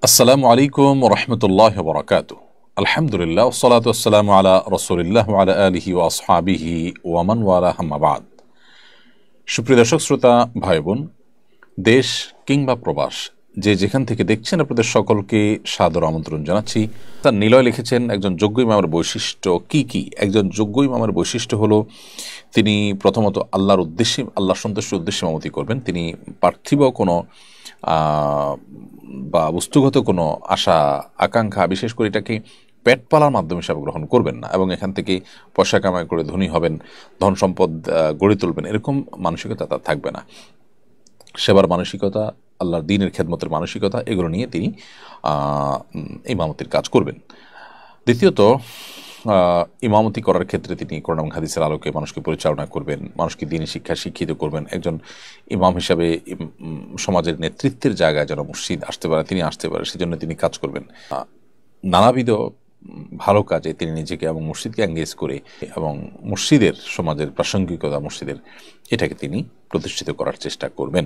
আসসালামু আলাইকুম রহমতুল্লাহ বরকাত। আলহামদুলিল্লাহ ওসসালাতু ওয়াসসালামু আলা রাসূলিল্লাহ ওয়া আলা আলিহি ওয়া আসহাবিহি ওয়া মান ওয়ালা, আম্মা বাদ। সুপ্রিয় দর্শক শ্রোতা ভাই বোন, দেশ কিংবা প্রবাস যে যেখান থেকে দেখছেন, আপনাদের সকলকে সাদর আমন্ত্রণ জানাচ্ছি। তার নিলয় লিখেছেন, একজন যোগ্য ইমামের বৈশিষ্ট্য কি কি? একজন যোগ্য ইমামের বৈশিষ্ট্য হলো তিনি প্রথমত আল্লাহর উদ্দেশ্যে, আল্লাহর সন্তুষ্টির উদ্দেশ্যে ইমামতি করবেন। তিনি পার্থিব কোনো বা বস্তুগত কোনো আশা আকাঙ্ক্ষা, বিশেষ করে এটাকে পেট পালার মাধ্যম হিসাবে গ্রহণ করবেন না, এবং এখান থেকে পয়সা কামাই করে ধনী হবেন, ধন সম্পদ গড়ে তুলবেন, এরকম মানসিকতা তার থাকবে না। সেবার মানসিকতা, আল্লাহর দ্বীনের খেদমতের মানসিকতা, এগুলো নিয়ে তিনি ইমামতির কাজ করবেন। দ্বিতীয়ত, ইমামতি করার ক্ষেত্রে তিনি কোরআন এবং হাদিসের আলোকে মানুষকে পরিচালনা করবেন, মানুষকে দ্বীনি শিক্ষা শিক্ষিত করবেন। একজন ইমাম হিসাবে সমাজের নেতৃত্বের জায়গায় যেন মসজিদ আসতে পারে, তিনি আসতে পারে, সেজন্য তিনি কাজ করবেন। নানাবিধ ভালো কাজে তিনি নিজেকে এবং মসজিদকে এঙ্গেজ করে, এবং মসজিদের, সমাজের প্রাসঙ্গিকতা মসজিদের, এটাকে তিনি প্রতিষ্ঠিত করার চেষ্টা করবেন।